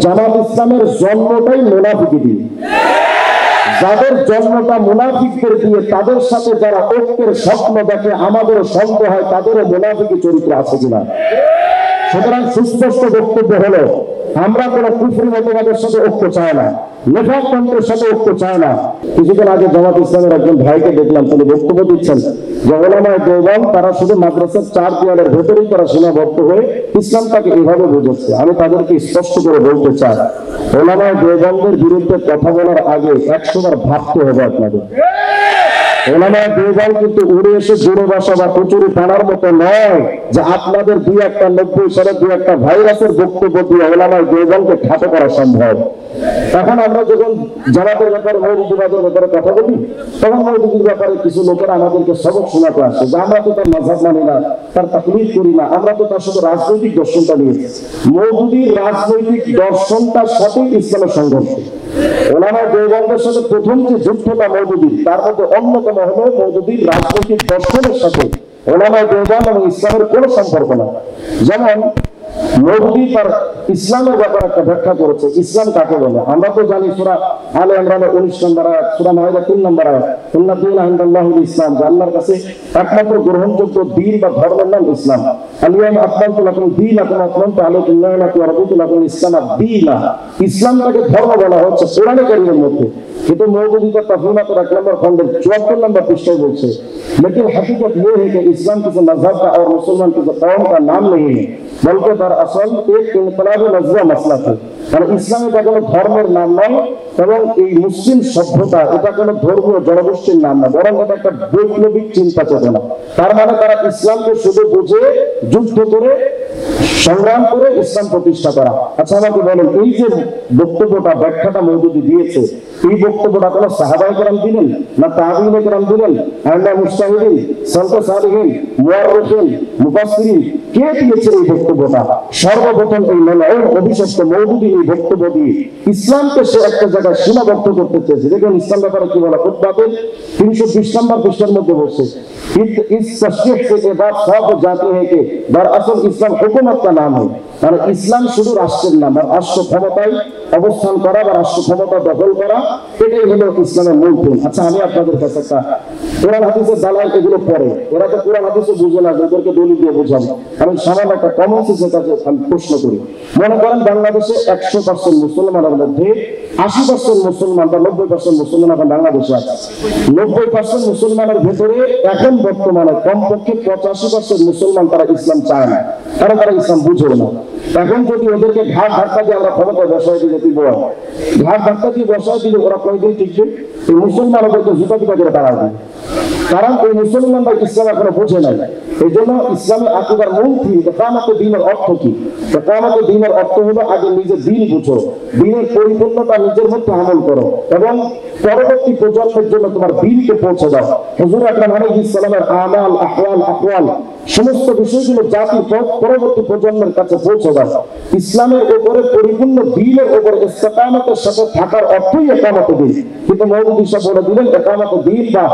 জামাত ইসলামের জন্মটাই মুনাফিকি দিয়ে, যাদের জন্মটা মুনাফিকদের দিয়ে, তাদের সাথে যারা ঐক্যের স্বপ্ন দেখে আমাদের সন্দেহ হয় তাদেরও মুনাফিকি চরিত্র আছে কিনা। সুতরাং সুস্পষ্ট বক্তব্য হলো, আমরা কোন কুফরি মতবাদের সাথে ঐক্য চাই না, নেফাক তন্ত্রের সাথে ঐক্য চাই না। কিছুদিন আগে জামাত ইসলামের একজন ভাইকে দেখলাম, তিনি বক্তব্য দিচ্ছেন যে ওলামায়ে দেওবন্দ তারা শুধু মাদ্রাসার চার দেওয়ালের ভেতরেই তারা সীমাবদ্ধ হয়ে ইসলামটাকে এইভাবে বোঝাচ্ছে। আমি তাদেরকে স্পষ্ট করে বলতে চাই, ওলামায়ে দেওবন্দের বিরুদ্ধে কথা বলার আগে 100 বার ভাবতে হবে আপনাদের। ওলামায়ে দেওবন্দ কিন্তু উড়ে এসে জোরে বসা বা কচুরি পানার মতো নয় যে আপনাদের 2-1 সালে 2-1 ভাইরাসের বক্তব্য দিয়ে ওলামায়ে দেওবন্দকে খাটো করা সম্ভব। এখন আমরা যখন জামাতের ব্যাপারে, মৌলুদীবাদের ব্যাপারে কথা বলি, তখন মৌলুদীর ব্যাপারে কিছু লোকেরা আমাদেরকে সবক শোনাতে আসে যে আমরা তো তার মাযহাব মানি না, তার তাকলীদ করি না, আমরা তো তার সাথে রাজনৈতিক দর্শনটা নিয়েছি। মৌলুদীর রাজনৈতিক দর্শনটার সাথে ইসলামের সংঘর্ষ। ওলামায়ে দেওবন্দের সাথে প্রথম যে যুদ্ধটা মৌলুদীর, তার মধ্যে অন্যতম হলো মৌলুদীর রাজনৈতিক দর্শনের সাথে ওলামায়ে দেওবন্দ এবং ইসলামের কোনো সম্পর্ক না। যেমন মৌলুদী তার ইসলামের ব্যাপারে একটা ব্যাখ্যা করেছে, ইসলাম কাকে বলে। আমরা তো জানি সূরা আলে ইমরানের 19 নম্বর আয়াত, সূরা মাইদা 3 নম্বর আয়াত, ইন্না দীনা ইনদাল্লাহিল ইসলাম, যে আল্লাহর কাছে একমাত্র গ্রহণযোগ্য দ্বীন বা ধর্মের নাম ইসলাম। আল-ইয়াওমা আকমালতু লাকুম দীনাকুম ওয়া আতমামতু আলাইকুম নি'মাতি ওয়া রাদিতু লাকুম ইসলাম দীনা। ইসলামটাকে ধর্ম বলা হচ্ছে কোরআনে কারীমের মধ্যে, কিন্তু মৌলুদী তার তাফসীরাত 1 নম্বর খণ্ডের 74 নম্বর পৃষ্ঠায় বলছে, लेकिन हकीकत ये है कि इस्लाम किसी मजहब का और मुसलमान किसी कौम का नाम नहीं है, बल्कि दरअसल एक इनकलाबी नजरिया मसला है। কারণ ইসলাম এটা কোনো ধর্মের নাম নয় এবং এই মুসলিম সভ্যতা এটা কোনো ধর্মীয় জনগোষ্ঠীর নাম না, বরং এটা একটা বৈপ্লবিক চিন্তা চেতনা। তার মানে তারা ইসলামকে শুধু বুঝে যুদ্ধ করে সংগ্রাম করে ইসলাম প্রতিষ্ঠা করা। আচ্ছা আমাকে বলেন, এই যে বক্তব্যটা ব্যাখ্যাটা মৌদুদী দিয়েছে, এই বক্তব্যটা কোনো সাহাবায়ে কেরাম দিলেন না তাবিঈনে কেরাম দিলেন, আইম্মা মুজতাহিদিন, সালফে সালিহিন, মুআররিখিন, মুফাসসিরিন, কে দিয়েছে এই বক্তব্যটা? সর্বপ্রথম এই মালউন অভিশপ্ত মৌদুদী এই বক্তব্য দিয়ে ইসলামকে সে একটা জায়গায় সীমাবদ্ধ করতে চেয়েছে। দেখুন ইসলাম ব্যাপারে কি বলা, খুতবাতে 320 নম্বর পৃষ্ঠার মধ্যে বলছে, इस तशरीह से ये बात साफ हो जाती है कि दरअसल इस्लाम हुकूमत का नाम है। মানে ইসলাম শুধু রাষ্ট্রের নাম, আর রাষ্ট্র ক্ষমতায় অবস্থান করা বা রাষ্ট্র ক্ষমতা দখল করা, এটাই হলো ইসলামের মূল থিম। আচ্ছা আমি আপনাদের কাছে একটা কোরআন হাদিসের দালাল এগুলো পড়ে, ওরা তো কোরআন হাদিসে বুঝে না, ওদেরকে দলিল দিয়ে বোঝাবো। আমি সামান্য একটা কমন সেন্সের কাছে আমি প্রশ্ন করি, মনে করেন বাংলাদেশে 100% মুসলমানের মধ্যে 80% মুসলমান বা 90% মুসলমান এখন বাংলাদেশে আছে। 90% মুসলমানের ভেতরে এখন বর্তমানে কমপক্ষে 85% মুসলমান তারা ইসলাম চায় না, কারণ তারা ইসলাম বুঝে না। এখন যদি ওদেরকে ঘাট ধাক্কা দিয়ে আমরা ক্ষমতা বসাই দিলে কি বল, ঘাট ধাক্কা দিয়ে বসাই দিলে ওরা কয়েকদিন টিকবে? এই মুসলমান ওদেরকে জুতা পিটা করে তাড়া দেয়, কারণ ওই মুসলমানরা ইসলাম এখনো বোঝে নাই। এই জন্য ইসলামের আকীদার মূল থিম ইকামাতুদ দ্বীনের অর্থ কি? ইকামাতুদ দ্বীনের অর্থ হলো আগে নিজের দ্বীন বুঝো, দ্বীনের পরিপূর্ণতা নিজের মধ্যে আমল করো এবং পরবর্তী প্রজন্মের জন্য তোমার দ্বীনকে পৌঁছে দাও। হুজুর আকরাম আলাইহিস সালামের আমাল, আহওয়াল, আকওয়াল সমস্ত বিষয়গুলো জাতির পরবর্তী প্রজন্মের কাছে পৌঁছে দাও। ইসলামের উপরে পরিপূর্ণ দ্বীনের উপরে ইস্তিকামতের সাথে থাকার অর্থই ইকামাতুদ দ্বীন। কিন্তু মৌলভী সাহেব বলে দিলেন ইকামাতুদ দ্বীন বা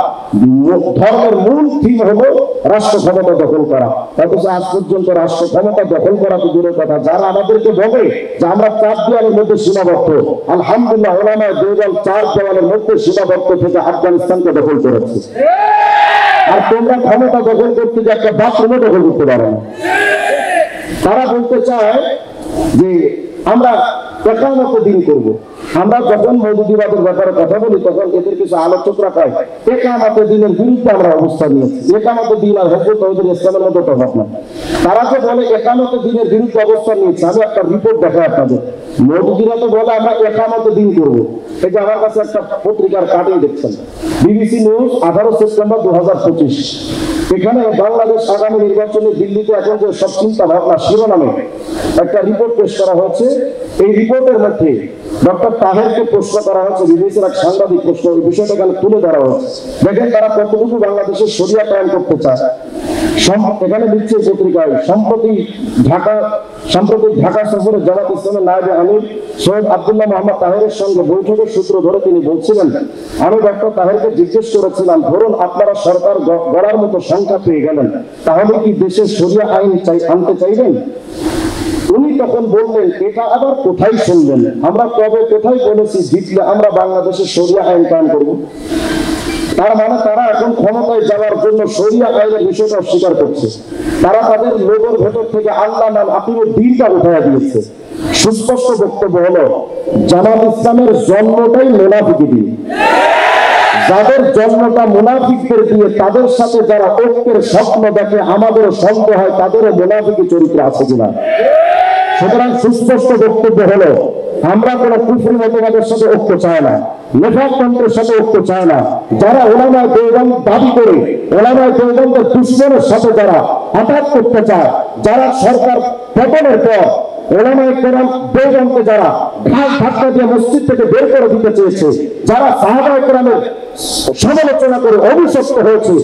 ধর্মের মূল থিম হলো রাষ্ট্র ক্ষমতা দখল করা। অথচ আজ পর্যন্ত রাষ্ট্র ক্ষমতা দখল করা তো দূরের কথা, যারা আমাদেরকে বলে যে আমরা 4 দেওয়ালের মধ্যে সীমাবদ্ধ, আলহামদুলিল্লাহ ওলামায়ে দেওবন্দ 4 দেওয়ালের মধ্যে সীমাবদ্ধ থেকে আফগানিস্তানকে দখল করেছে। আর তোমরা ক্ষমতা দখল করতে যে একটা বাথরুমে দখল করতে পারো না। তারা বলতে চায় যে আমরা ইকামাতুদ দ্বীন করব। আমরা যখন মৌলুদীবাদের ব্যাপারে কথা বলি তখন এদের কিছু আলোচকরা কয় ইকামাতুদ দ্বীনের বিরুদ্ধে আমরা অবস্থান নিয়েছি। ইকামাতুদ দ্বীন আর হিজবুত তাওহীদের ইসলামের মধ্যে তফাৎ না। তারা যে বলে ইকামাতুদ দ্বীনের বিরুদ্ধে অবস্থান নিয়েছে, আমি একটা রিপোর্ট দেখাই আপনাদের। মৌলুদীরা তো বলে আমরা ইকামাতুদ দ্বীন করব। এই যে আমার কাছে একটা পত্রিকার কাটিং দেখছেন, বিবিসি নিউজ 18 সেপ্টেম্বর 2025। এখানে বাংলাদেশ আগামী নির্বাচনে দিল্লিতে এখন যে সব চিন্তা ভাবনা শিরোনামে একটা রিপোর্ট পেশ করা হয়েছে। এই রিপোর্টের মধ্যে ডক্টর তাহেরকে প্রশ্ন করা হয়েছে, বিবিসির এক সাংবাদিক প্রশ্ন, এই বিষয়টা এখানে তুলে ধরা হয়েছে। দেখেন তারা কতটুকু বাংলাদেশের শরিয়া কায়েম করতে চায়। এখানে লিখছে পত্রিকায়, সম্প্রতি ঢাকা সফরে জামাত ইসলামের নায়েবে আমির সৈয়দ আব্দুল্লাহ মোহাম্মদ তাহেরের সঙ্গে বৈঠকের সূত্র ধরে তিনি বলছিলেন, আমি ডক্টর তাহেরকে জিজ্ঞেস করেছিলাম, ধরুন আপনারা সরকার গড়ার মতো সংখ্যা পেয়ে গেলেন, তাহলে কি দেশের শরিয়া আইন আনতে চাইবেন? উনি তখন বললেন, এটা আবার কোথায় শুনলেন? আমরা কবে কোথায় বলেছি জিতলে আমরা বাংলাদেশে শরিয়া আইন কায়েম করব? তার মানে তারা এখন ক্ষমতায় যাওয়ার জন্য শরিয়া আইনের বিষয়টা অস্বীকার করছে। তারা তাদের লোগোর ভেতর থেকে আল্লাহ নাম আকিমুদ দ্বীনটা উঠাইয়া দিয়েছে। সুস্পষ্ট বক্তব্য হলো, জামাত ইসলামের জন্মটাই মুনাফিকি দিয়ে। যাদের জন্মটা মুনাফিকদের দিয়ে, তাদের সাথে যারা ঐক্যের স্বপ্ন দেখে, আমাদেরও সন্দেহ হয় তাদেরও মুনাফিকি চরিত্র আছে কিনা। সুতরাং সুস্পষ্ট বক্তব্য হলো, আমরা কোন কুফরি মতবাদের সাথে ঐক্য চাই না, নেফাক তন্ত্রের সাথে ঐক্য চাই না। যারা উলামায়ে দেওবন্দ দাবি করে, উলামায়ে দেওবন্দের দুশমনের সাথে যারা আঘাত করতে চায়, যারা সরকার পতনের পর উলামায়ে কেরাম দেওবন্দকে যারা ঘাস ধাক্কা দিয়ে মসজিদ থেকে বের করে দিতে চেয়েছে, যারা সাহাবায়ে কেরামের সমালোচনা করে অভিশপ্ত হয়েছে,